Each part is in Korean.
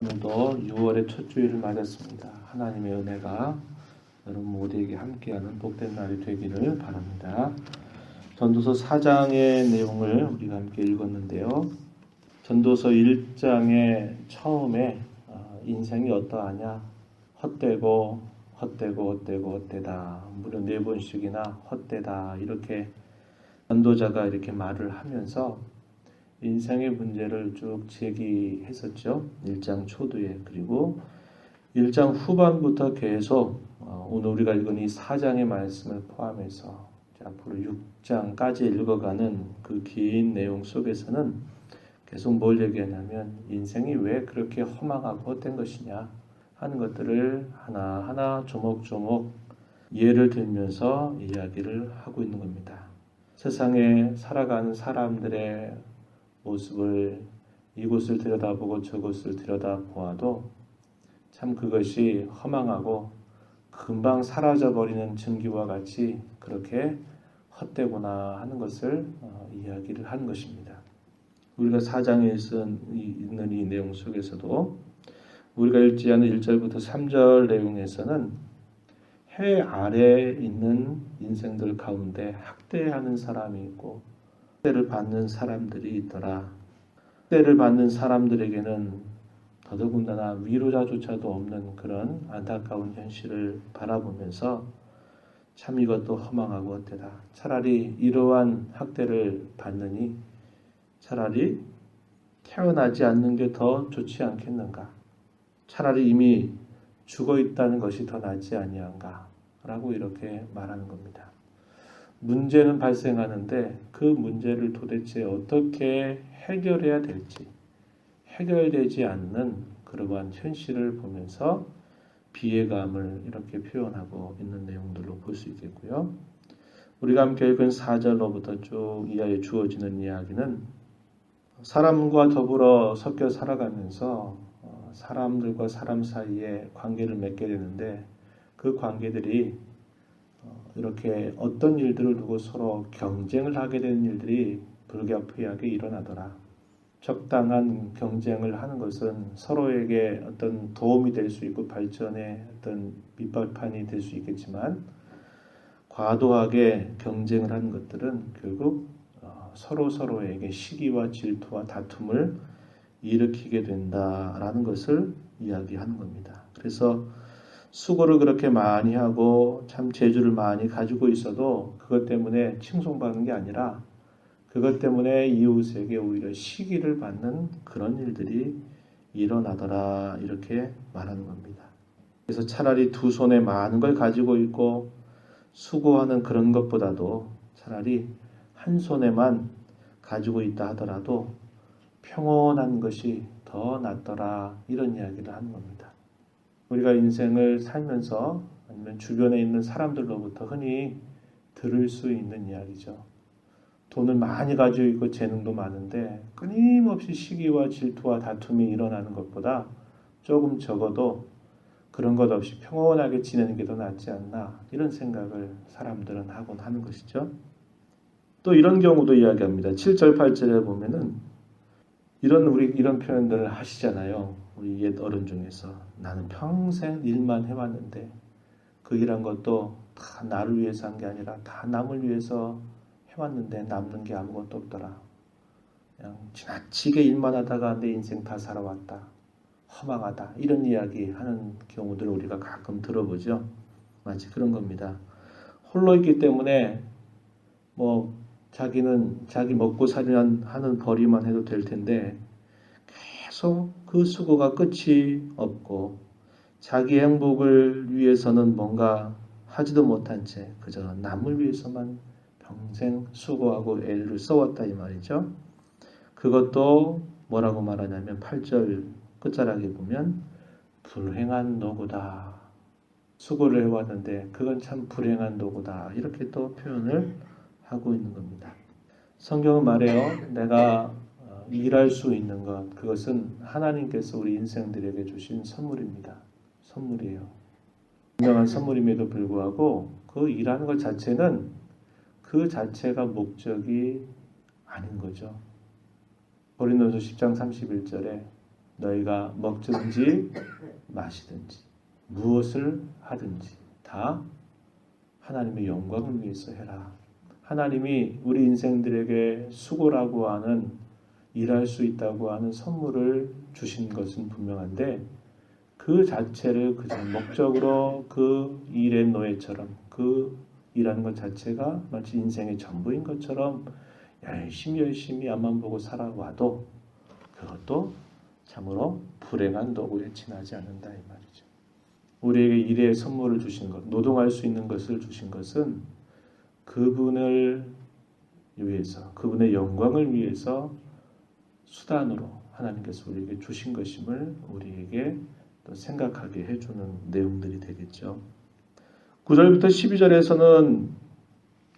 오늘도 6월의 첫 주일을 맞았습니다. 하나님의 은혜가 여러분 모두에게 함께하는 복된 날이 되기를 바랍니다. 전도서 4장의 내용을 우리가 함께 읽었는데요. 전도서 1장의 처음에 인생이 어떠하냐? 헛되고 헛되다. 무려 4번씩이나 헛되다. 이렇게 전도자가 이렇게 말을 하면서 인생의 문제를 쭉 제기했었죠. 1장 초두에. 그리고 1장 후반부터 계속 오늘 우리가 읽은 이 4장의 말씀을 포함해서 앞으로 6장까지 읽어가는 그 긴 내용 속에서는 계속 뭘 얘기하냐면 인생이 왜 그렇게 허망하고 헛된 것이냐 하는 것들을 하나하나 조목조목 예를 들면서 이야기를 하고 있는 겁니다. 세상에 살아가는 사람들의 모습을 이곳을 들여다보고 저곳을 들여다보아도 참 그것이 허망하고 금방 사라져버리는 증기와 같이 그렇게 헛되구나 하는 것을 이야기를 하는 것입니다. 우리가 4장에 있는 이 내용 속에서도 우리가 읽지 않은 1절부터 3절 내용에서는 해 아래에 있는 인생들 가운데 학대하는 사람이 있고 학대를 받는 사람들이 있더라. 학대를 받는 사람들에게는 더더군다나 위로자조차도 없는 그런 안타까운 현실을 바라보면서 참 이것도 허망하고 헛되다. 차라리 이러한 학대를 받느니 차라리 태어나지 않는 게 더 좋지 않겠는가. 차라리 이미 죽어 있다는 것이 더 낫지 아니한가 라고 이렇게 말하는 겁니다. 문제는 발생하는데 그 문제를 도대체 어떻게 해결해야 될지 해결되지 않는 그러한 현실을 보면서 비애감을 이렇게 표현하고 있는 내용들로 볼 수 있겠고요. 우리가 함께 읽은 4절로부터 쭉 이하에 주어지는 이야기는 사람과 더불어 섞여 살아가면서 사람들과 사람 사이에 관계를 맺게 되는데 그 관계들이 이렇게 어떤 일들을 두고 서로 경쟁을 하게 되는 일들이 불가피하게 일어나더라. 적당한 경쟁을 하는 것은 서로에게 어떤 도움이 될 수 있고 발전의 어떤 밑발판이 될 수 있겠지만 과도하게 경쟁을 하는 것들은 결국 서로에게 시기와 질투와 다툼을 일으키게 된다라는 것을 이야기하는 겁니다. 그래서 수고를 그렇게 많이 하고 참 재주를 많이 가지고 있어도 그것 때문에 칭송받는 게 아니라 그것 때문에 이웃에게 오히려 시기를 받는 그런 일들이 일어나더라 이렇게 말하는 겁니다. 그래서 차라리 두 손에 많은 걸 가지고 있고 수고하는 그런 것보다도 차라리 한 손에만 가지고 있다 하더라도 평온한 것이 더 낫더라 이런 이야기를 하는 겁니다. 우리가 인생을 살면서 아니면 주변에 있는 사람들로부터 흔히 들을 수 있는 이야기죠. 돈을 많이 가지고 있고 재능도 많은데 끊임없이 시기와 질투와 다툼이 일어나는 것보다 조금 적어도 그런 것 없이 평온하게 지내는 게 더 낫지 않나 이런 생각을 사람들은 하곤 하는 것이죠. 또 이런 경우도 이야기합니다. 7절 8절에 보면은 이런 표현들을 하시잖아요. 우리 옛 어른 중에서 나는 평생 일만 해왔는데 그 일한 것도 다 나를 위해서 한 게 아니라 다 남을 위해서 해왔는데 남는 게 아무것도 없더라. 그냥 지나치게 일만 하다가 내 인생 다 살아왔다. 허망하다. 이런 이야기 하는 경우들을 우리가 가끔 들어보죠. 마치 그런 겁니다. 홀로 있기 때문에 자기는 자기 먹고 살려는 벌이만 해도 될 텐데 계속 그 수고가 끝이 없고 자기 행복을 위해서는 뭔가 하지도 못한 채 그저 남을 위해서만 평생 수고하고 애를 써왔다 이 말이죠. 그것도 뭐라고 말하냐면 8절 끝자락에 보면 불행한 노고다. 수고를 해왔는데 그건 참 불행한 노고다. 이렇게 또 표현을 하고 있는 겁니다. 성경은 말해요. 내가 일할 수 있는 것, 그것은 하나님께서 우리 인생들에게 주신 선물입니다. 선물이에요. 분명한 선물임에도 불구하고 그 일하는 것 자체는 그 자체가 목적이 아닌 거죠. 고린도서 10장 31절에 너희가 먹든지 마시든지 무엇을 하든지 다 하나님의 영광을 위해서 해라. 하나님이 우리 인생들에게 수고라고 하는 일할 수 있다고 하는 선물을 주신 것은 분명한데 그 자체를 그저 목적으로 그 일의 노예처럼 그 일하는 것 자체가 마치 인생의 전부인 것처럼 열심히 앞만 보고 살아와도 그것도 참으로 불행한 도구에 지나지 않는다 이 말이죠. 우리에게 일의 선물을 주신 것, 노동할 수 있는 것을 주신 것은 그분을 위해서, 그분의 영광을 위해서 수단으로 하나님께서 우리에게 주신 것임을 우리에게 또 생각하게 해주는 내용들이 되겠죠. 9절부터 12절에서는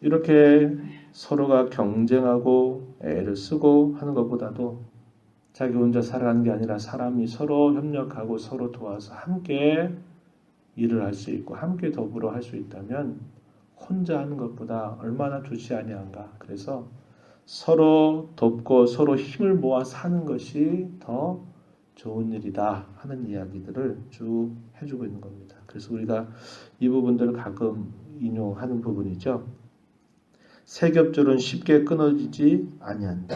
이렇게 서로가 경쟁하고 애를 쓰고 하는 것보다도 자기 혼자 살아가는 게 아니라 사람이 서로 협력하고 서로 도와서 함께 일을 할 수 있고 함께 더불어 할 수 있다면 혼자 하는 것보다 얼마나 좋지 아니한가. 그래서 서로 돕고 서로 힘을 모아 사는 것이 더 좋은 일이다 하는 이야기들을 쭉 해주고 있는 겁니다. 그래서 우리가 이 부분들을 가끔 인용하는 부분이죠. 세 겹줄은 쉽게 끊어지지 아니한다.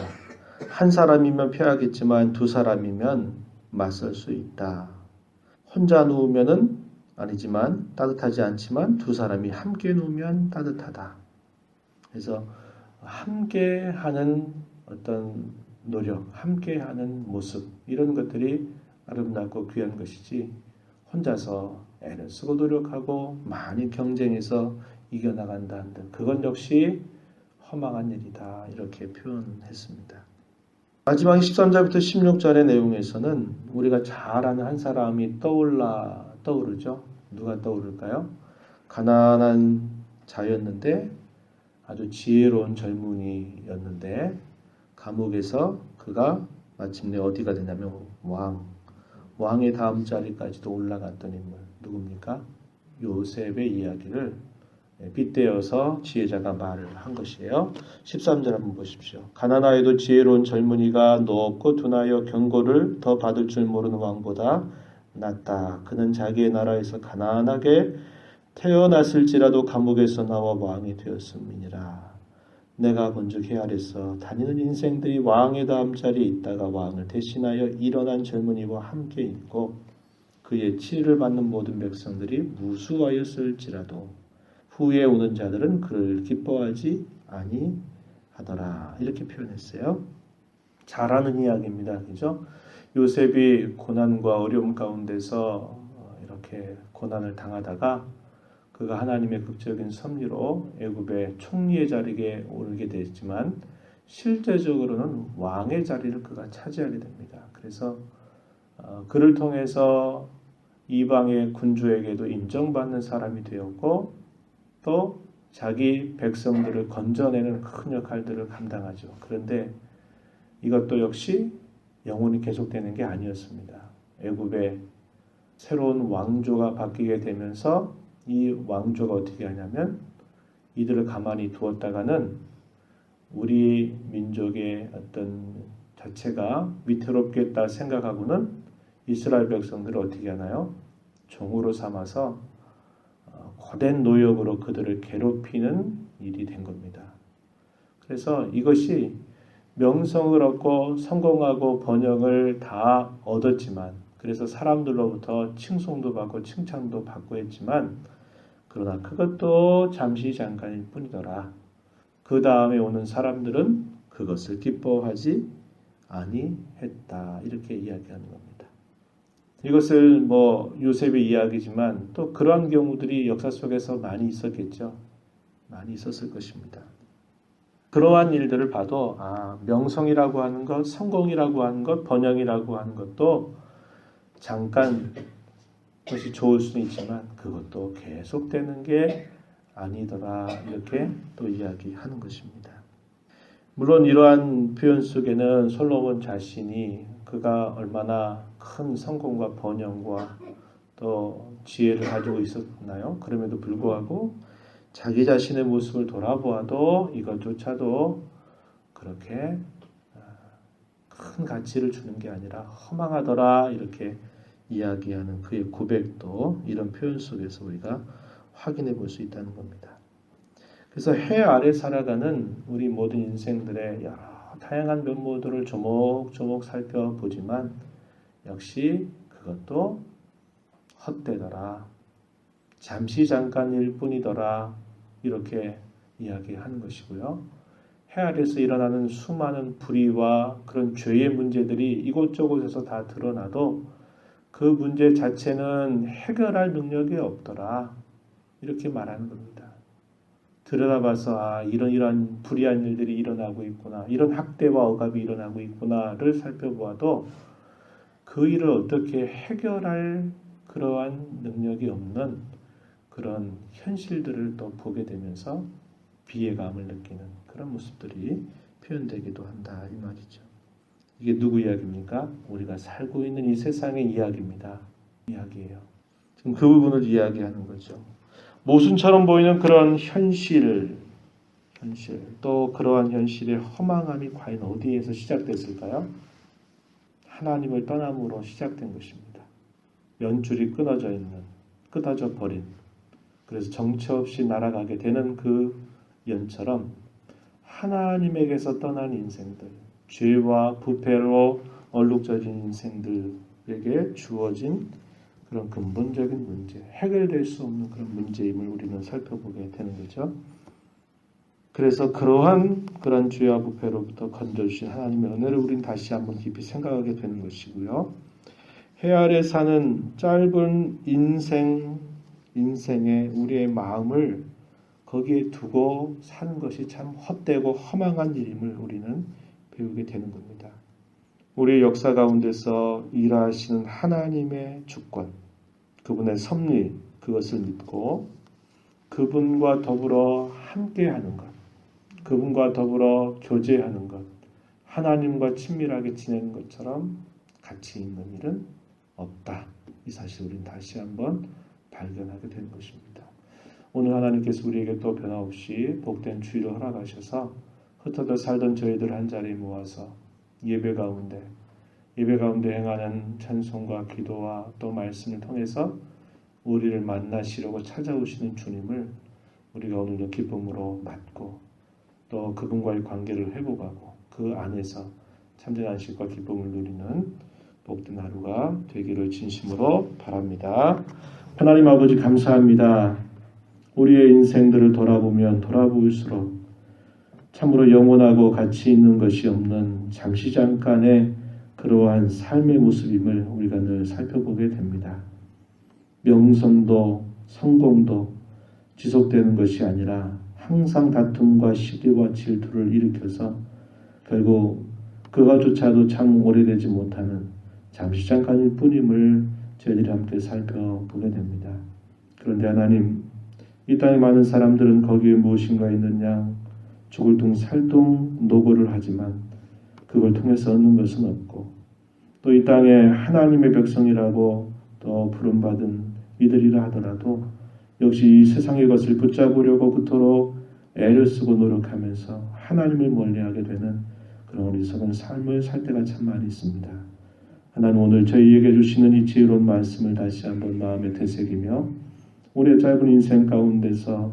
한 사람이면 패하겠지만 두 사람이면 맞설 수 있다. 혼자 누우면은 아니지만 따뜻하지 않지만 두 사람이 함께 누우면 따뜻하다. 그래서 함께하는 어떤 노력, 함께하는 모습 이런 것들이 아름답고 귀한 것이지 혼자서 애를 쓰고 노력하고 많이 경쟁해서 이겨나간다 한들 그건 역시 허망한 일이다 이렇게 표현했습니다. 마지막 13절부터 16절의 내용에서는 우리가 잘 아는 한 사람이 떠오르죠. 누가 떠오를까요? 가난한 자였는데 아주 지혜로운 젊은이였는데 감옥에서 그가 마침내 어디가 되냐면 왕의 다음 자리까지도 올라갔던 인물 누굽니까? 요셉의 이야기를 빗대어서 지혜자가 말을 한 것이에요. 13절 한번 보십시오. 가난하여도 지혜로운 젊은이가 높고 둔하여 경고를 더 받을 줄 모르는 왕보다 낫다. 그는 자기의 나라에서 가난하게 태어났을지라도 감옥에서 나와 왕이 되었음이니라. 내가 본즉 해 아래서 다니는 인생들이 왕의 다음 자리에 있다가 왕을 대신하여 일어난 젊은이와 함께 있고 그의 치를 받는 모든 백성들이 무수하였을지라도 후에 오는 자들은 그를 기뻐하지 아니하더라. 이렇게 표현했어요. 잘하는 이야기입니다. 그죠? 요셉이 고난과 어려움 가운데서 이렇게 고난을 당하다가 그가 하나님의 극적인 섭리로 애굽의 총리의 자리에 오르게 됐지만 실제적으로는 왕의 자리를 그가 차지하게 됩니다. 그래서 그를 통해서 이방의 군주에게도 인정받는 사람이 되었고 또 자기 백성들을 건져내는 큰 역할들을 감당하죠. 그런데 이것도 역시 영원히 계속되는 게 아니었습니다. 애굽의 새로운 왕조가 바뀌게 되면서 이 왕조가 어떻게 하냐면 이들을 가만히 두었다가는 우리 민족의 어떤 자체가 위태롭겠다 생각하고는 이스라엘 백성들을 어떻게 하나요? 종으로 삼아서 고된 노역으로 그들을 괴롭히는 일이 된 겁니다. 그래서 이것이 명성을 얻고 성공하고 번영을 다 얻었지만 그래서 사람들로부터 칭송도 받고 칭찬도 받고 했지만 그러나 그것도 잠시 잠깐일 뿐이더라. 그 다음에 오는 사람들은 그것을 기뻐하지 아니했다. 이렇게 이야기하는 겁니다. 이것을 요셉의 이야기지만 또 그러한 경우들이 역사 속에서 많이 있었겠죠. 많이 있었을 것입니다. 그러한 일들을 봐도 명성이라고 하는 것, 성공이라고 하는 것, 번영이라고 하는 것도 잠깐 그것이 좋을 수는 있지만 그것도 계속되는 게 아니더라. 이렇게 또 이야기하는 것입니다. 물론 이러한 표현 속에는 솔로몬 자신이 그가 얼마나 큰 성공과 번영과 또 지혜를 가지고 있었나요? 그럼에도 불구하고 자기 자신의 모습을 돌아보아도 이것조차도 그렇게 큰 가치를 주는 게 아니라 허망하더라 이렇게 이야기하는 그의 고백도 이런 표현 속에서 우리가 확인해 볼 수 있다는 겁니다. 그래서 해 아래 살아가는 우리 모든 인생들의 여러 다양한 면모들을 조목조목 살펴보지만 역시 그것도 헛되더라. 잠시 잠깐일 뿐이더라. 이렇게 이야기하는 것이고요. 해 아래에서 일어나는 수많은 불의와 그런 죄의 문제들이 이곳저곳에서 다 드러나도 그 문제 자체는 해결할 능력이 없더라. 이렇게 말하는 겁니다. 들여다봐서 이런 불의한 일들이 일어나고 있구나. 이런 학대와 억압이 일어나고 있구나를 살펴보아도 그 일을 어떻게 해결할 그러한 능력이 없는 그런 현실들을 또 보게 되면서 비애감을 느끼는 그런 모습들이 표현되기도 한다 이 말이죠. 이게 누구 이야기입니까? 우리가 살고 있는 이 세상의 이야기입니다. 이야기예요. 지금 그 부분을 이야기하는 거죠. 모순처럼 보이는 그런 현실 또 그러한 현실의 허망함이 과연 어디에서 시작됐을까요? 하나님을 떠남으로 시작된 것입니다. 연줄이 끊어져 버린 그래서 정처 없이 날아가게 되는 그 연처럼 하나님에게서 떠난 인생들, 죄와 부패로 얼룩져진 인생들에게 주어진 그런 근본적인 문제, 해결될 수 없는 그런 문제임을 우리는 살펴보게 되는 거죠. 그래서 그러한 죄와 부패로부터 건져주신 하나님의 은혜를 우리는 다시 한번 깊이 생각하게 되는 것이고요. 해 아래 사는 짧은 인생의 우리의 마음을 거기에 두고 사는 것이 참 헛되고 허망한 일임을 우리는 배우게 되는 겁니다. 우리의 역사 가운데서 일하시는 하나님의 주권, 그분의 섭리, 그것을 믿고 그분과 더불어 함께하는 것, 그분과 더불어 교제하는 것, 하나님과 친밀하게 지내는 것처럼 가치 있는 일은 없다. 이 사실을 우리는 다시 한번 발견하게 되는 것입니다. 오늘 하나님께서 우리에게 또 변함없이 복된 주의를 허락하셔서 흩어져 살던 저희들 한 자리에 모아서 예배 가운데 행하는 찬송과 기도와 또 말씀을 통해서 우리를 만나시려고 찾아오시는 주님을 우리가 오늘도 기쁨으로 맞고 또 그분과의 관계를 회복하고 그 안에서 참된 안식과 기쁨을 누리는 복된 하루가 되기를 진심으로 바랍니다. 하나님 아버지 감사합니다. 우리의 인생들을 돌아보면 돌아볼수록 참으로 영원하고 가치 있는 것이 없는 잠시 잠깐의 그러한 삶의 모습임을 우리가 늘 살펴보게 됩니다. 명성도 성공도 지속되는 것이 아니라 항상 다툼과 시기와 질투를 일으켜서 결국 그거조차도 참 오래되지 못하는 잠시 잠깐일 뿐임을 저희들이 함께 살펴보게 됩니다. 그런데 하나님, 이 땅에 많은 사람들은 거기에 무엇인가 있느냐 죽을 둥 살둥 노고를 하지만 그걸 통해서 얻는 것은 없고 또 이 땅에 하나님의 백성이라고 또 부름받은 이들이라 하더라도 역시 이 세상의 것을 붙잡으려고 그토록 애를 쓰고 노력하면서 하나님을 멀리하게 되는 그런 어리석은 삶을 살 때가 참 많이 있습니다. 하나님 오늘 저희에게 주시는 이 지혜로운 말씀을 다시 한번 마음에 되새기며 우리의 짧은 인생 가운데서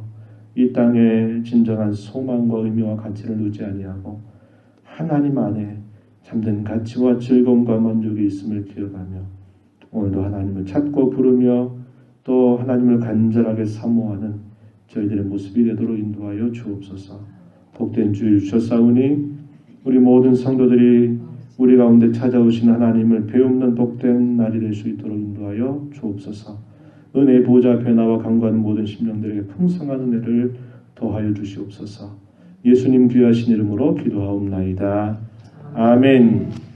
이 땅에 진정한 소망과 의미와 가치를 누지 아니하고 하나님 안에 참된 가치와 즐거움과 만족이 있음을 기억하며 오늘도 하나님을 찾고 부르며 또 하나님을 간절하게 사모하는 저희들의 모습이 되도록 인도하여 주옵소서. 복된 주일 주셨사오니 우리 모든 성도들이 우리 가운데 찾아오신 하나님을 배움는 복된 날이 될 수 있도록 인도하여 주옵소서. 은혜의 보좌 앞에 나와 간구하는 모든 심령들에게 풍성한 은혜를 더하여 주시옵소서. 예수님 귀하신 이름으로 기도하옵나이다. 아멘.